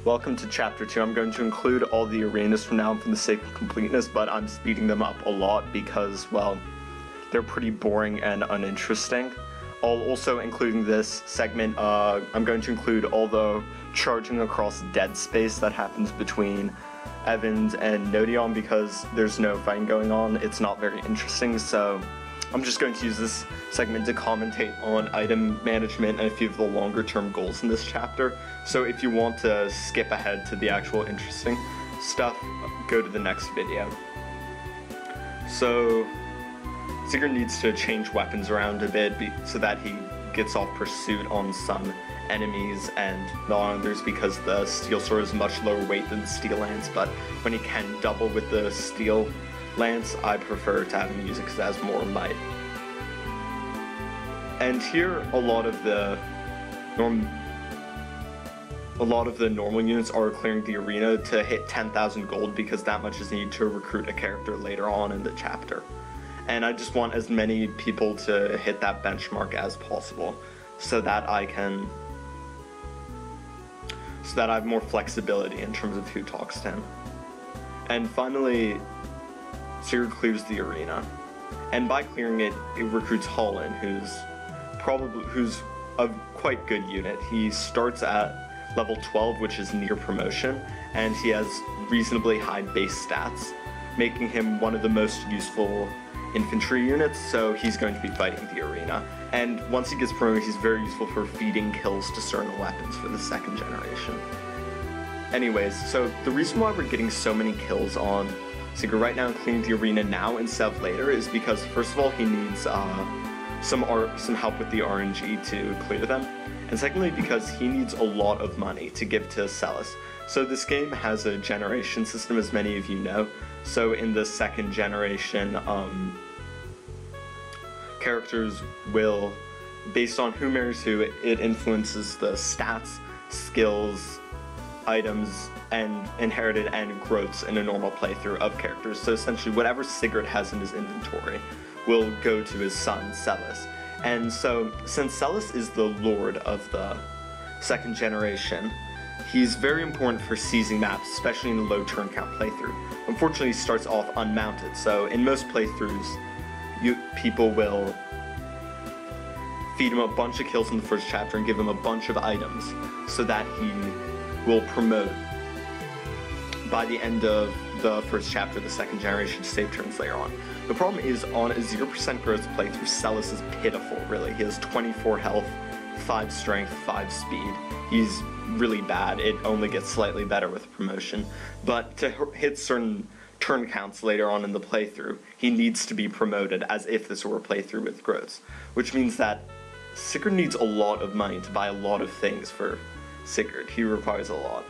Welcome to Chapter 2. I'm going to include all the arenas from now on for the sake of completeness, but I'm speeding them up a lot because, well, they're pretty boring and uninteresting. Also including this segment, I'm going to include all the charging across dead space that happens between Evans and Nodion because there's no fighting going on. It's not very interesting, so I'm just going to use this segment to commentate on item management and a few of the longer term goals in this chapter. So if you want to skip ahead to the actual interesting stuff, go to the next video. So Sigurd needs to change weapons around a bit so that he gets off pursuit on some enemies and not on others because the steel sword is much lower weight than the steel lance, but when he can double with the steel lance, I prefer to have him use it because it has more might. And here, a lot of the normal units are clearing the arena to hit 10,000 gold because that much is needed to recruit a character later on in the chapter. And I just want as many people to hit that benchmark as possible so that I have more flexibility in terms of who talks to him. And finally, Sigurd clears the arena, and by clearing it, it recruits Holland, who's a quite good unit. He starts at level 12, which is near promotion, and he has reasonably high base stats, making him one of the most useful infantry units, so he's going to be fighting the arena. And once he gets promoted, he's very useful for feeding kills to certain weapons for the second generation. Anyways, so the reason why we're getting so many kills on Sigurd right now and cleaning the arena now instead of later is because, first of all, he needs some help with the RNG to clear them, and secondly because he needs a lot of money to give to Celis. So this game has a generation system, as many of you know. So in the second generation, characters will, based on who marries who, it influences the stats, skills, items, and inherited and growths in a normal playthrough of characters. So essentially whatever Sigurd has in his inventory will go to his son, Celis. And so since Celis is the lord of the second generation, he's very important for seizing maps, especially in a low turn count playthrough. Unfortunately, he starts off unmounted, so in most playthroughs, people will feed him a bunch of kills in the first chapter and give him a bunch of items so that he will promote by the end of the first chapter, the second generation, to save turns later on. The problem is, on a 0% growth playthrough, Celis is pitiful, really. He has 24 health, 5 strength, 5 speed. He's really bad. It only gets slightly better with promotion. But to hit certain turn counts later on in the playthrough, he needs to be promoted as if this were a playthrough with growths, which means that Sigurd needs a lot of money to buy a lot of things for Sigurd. He requires a lot.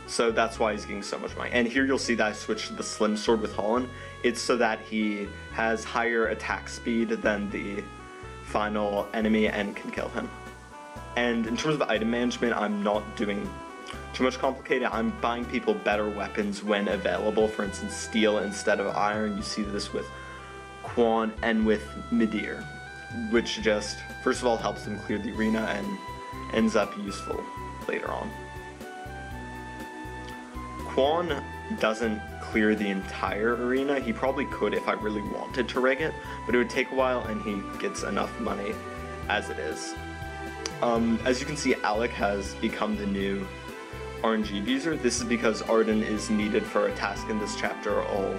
So that's why he's getting so much money. And here you'll see that I switched to the slim sword with Holland. It's so that he has higher attack speed than the final enemy and can kill him. And in terms of item management, I'm not doing too much complicated. I'm buying people better weapons when available. For instance, steel instead of iron. You see this with Quan and with Midir, which just, first of all, helps them clear the arena and ends up useful later on. Quan doesn't clear the entire arena. He probably could if I really wanted to rig it, but it would take a while and he gets enough money as it is. As you can see, Alec has become the new RNG abuser. This is because Arden is needed for a task in this chapter I'll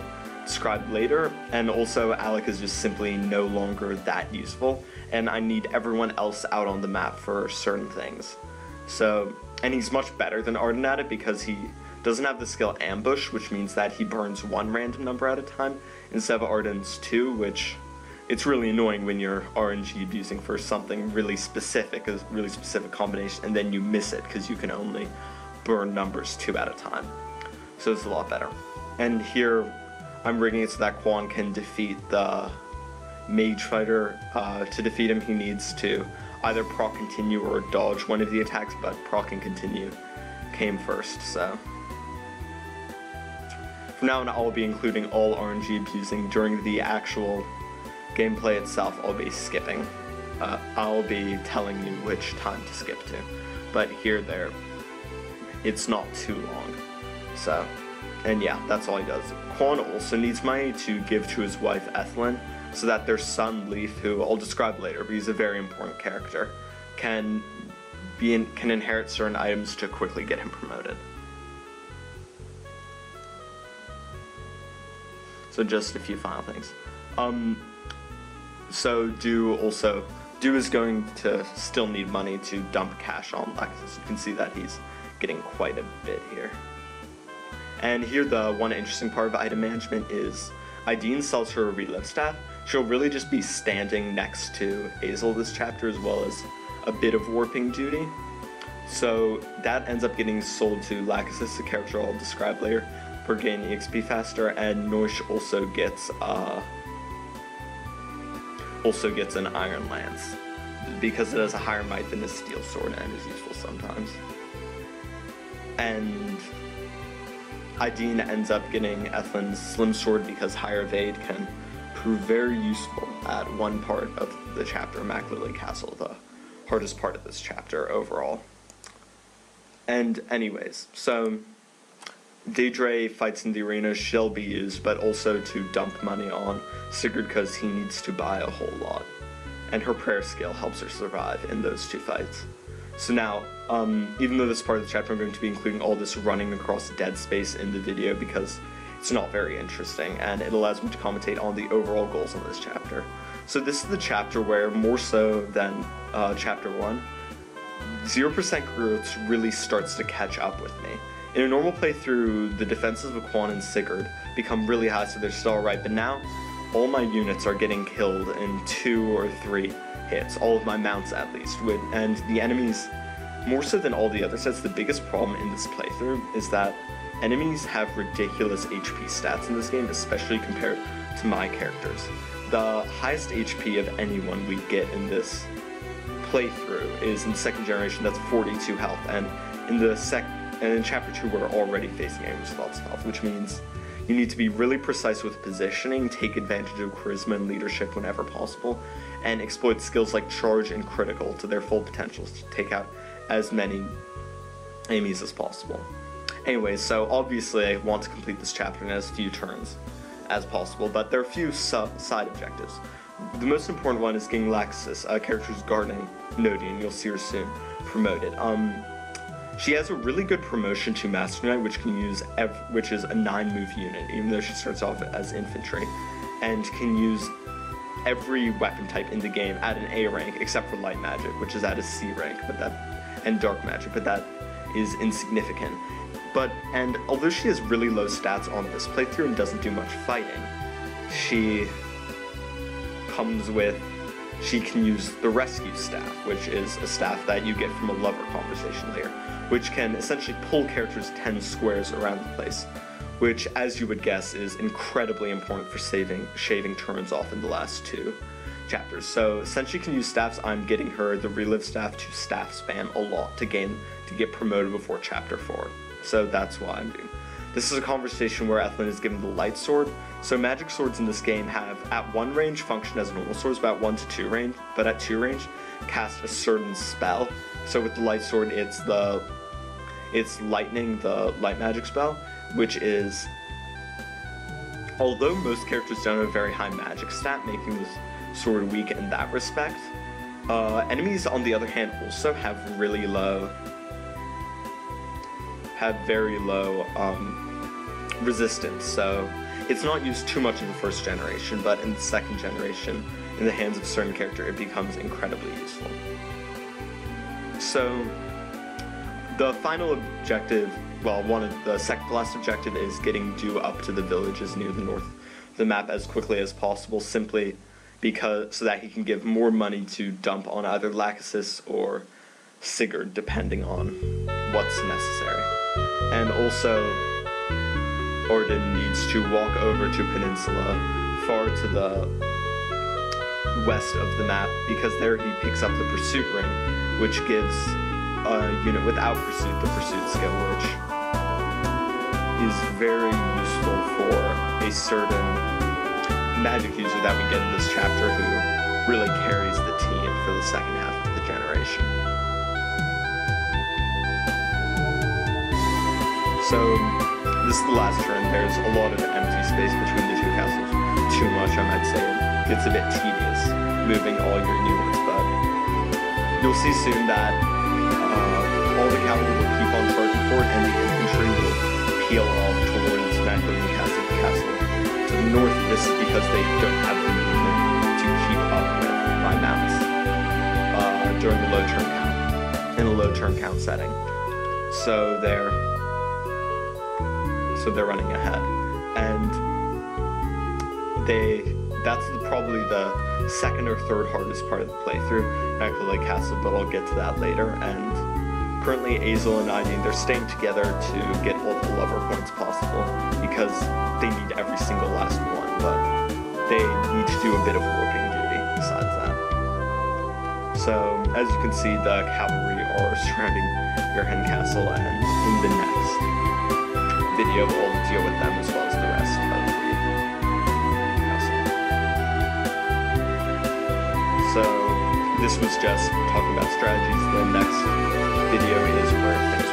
describe later, and also Alec is just simply no longer that useful, and I need everyone else out on the map for certain things. So, and he's much better than Arden at it because he doesn't have the skill Ambush, which means that he burns one random number at a time instead of Arden's 2, which it's really annoying when you're RNG abusing for something really specific, a really specific combination, and then you miss it because you can only burn numbers 2 at a time. So it's a lot better. And here I'm rigging it so that Quan can defeat the mage fighter. To defeat him, he needs to either proc continue or dodge one of the attacks, but proc and continue came first, so. From now on, I'll be including all RNG abusing during the actual gameplay itself. I'll be skipping. I'll be telling you which time to skip to. But here, there. it's not too long. So, and yeah, that's all he does. Quan also needs money to give to his wife Ethelyn, so that their son Leif, who I'll describe later, but he's a very important character, can inherit certain items to quickly get him promoted. So just a few final things. So Do is going to still need money to dump cash on Lexus. You can see that he's getting quite a bit here. And here the one interesting part of item management is Ideen sells her a relive staff. She'll really just be standing next to Hazel this chapter, as well as a bit of warping duty. So that ends up getting sold to Lachesis, a character I'll describe later, for gaining EXP faster, and Noish also gets an Iron Lance, because it has a higher might than a Steel Sword and is useful sometimes. And Ideen ends up getting Ethelyn's Slim Sword because higher evade can prove very useful at one part of the chapter, Mac Lily Castle, the hardest part of this chapter overall. And anyways, so Daedra fights in the arena. She'll be used, but also to dump money on Sigurd because he needs to buy a whole lot. And her prayer skill helps her survive in those two fights. So now, even though this part of the chapter I'm going to be including all this running across dead space in the video because it's not very interesting, and it allows me to commentate on the overall goals of this chapter. So this is the chapter where, more so than chapter 1, 0% growth really starts to catch up with me. In a normal playthrough, the defenses of Quan and Sigurd become really high, so they're still alright, but now all my units are getting killed in 2 or 3 hits, all of my mounts at least, and the enemies, more so than all the other sets, the biggest problem in this playthrough is that enemies have ridiculous HP stats in this game, especially compared to my characters. The highest HP of anyone we get in this playthrough is in 2nd generation, that's 42 health, and in chapter 2 we're already facing enemies with lots of health, which means you need to be really precise with positioning, take advantage of charisma and leadership whenever possible, and exploit skills like charge and critical to their full potentials to take out as many enemies as possible. Anyways, so obviously I want to complete this chapter in as few turns as possible, but there are a few side objectives. The most important one is getting Lachesis, a character who's guarding Nodi, and you'll see her soon promoted. She has a really good promotion to Master Knight, which is a 9-move unit, even though she starts off as infantry, and can use every weapon type in the game at an A rank, except for light magic, which is at a C rank, and dark magic, but that is insignificant. And although she has really low stats on this playthrough and doesn't do much fighting, she can use the rescue staff, which is a staff that you get from a lover conversation layer, which can essentially pull characters 10 squares around the place, which, as you would guess, is incredibly important for shaving turns off in the last 2 chapters. So since she can use staffs, I'm getting her the relive staff to staff spam a lot to get promoted before chapter 4. So that's why I'm doing. This is a conversation where Ethelyn is given the light sword. So magic swords in this game have, at 1 range, function as normal swords, but at 1 to 2 range, cast a certain spell. So with the light sword, it's lightning, the light magic spell, which is, although most characters don't have a very high magic stat, making this sword weak in that respect, enemies on the other hand also have very low resistance, so it's not used too much in the 1st generation, but in the 2nd generation, in the hands of a certain character, it becomes incredibly useful. So the final objective, well, the second to last objective is getting Dew up to the villages near the north of the map as quickly as possible, simply so that he can give more money to dump on either Lachesis or Sigurd, depending on what's necessary. And also, Arden needs to walk over to Peninsula, far to the west of the map, because there he picks up the Pursuit Ring, which gives a unit without Pursuit the Pursuit skill, which is very useful for a certain magic user that we get in this chapter who really carries the team for the 2nd half of the generation. So this is the last turn. There's a lot of empty space between the two castles. Too much, I might say. It gets a bit tedious moving all your units, but you'll see soon that all the cavalry will keep on charging forward, and the infantry will peel off towards Macaroni Castle. To the north, this is because they don't have the movement to keep up with by mounts during the low turn count, in a low turn count setting. So they're running ahead, and that's probably the second or third hardest part of the playthrough, Macaroni Castle, but I'll get to that later. And currently Azel and Idine, they're staying together to get all the lover points possible, because they need every single last one, but they need to do a bit of warping duty besides that. So, as you can see, the cavalry are surrounding your hen castle, and in the next video we'll deal with them as well as the rest of the castle. So, this was just talking about strategies. The next video is where things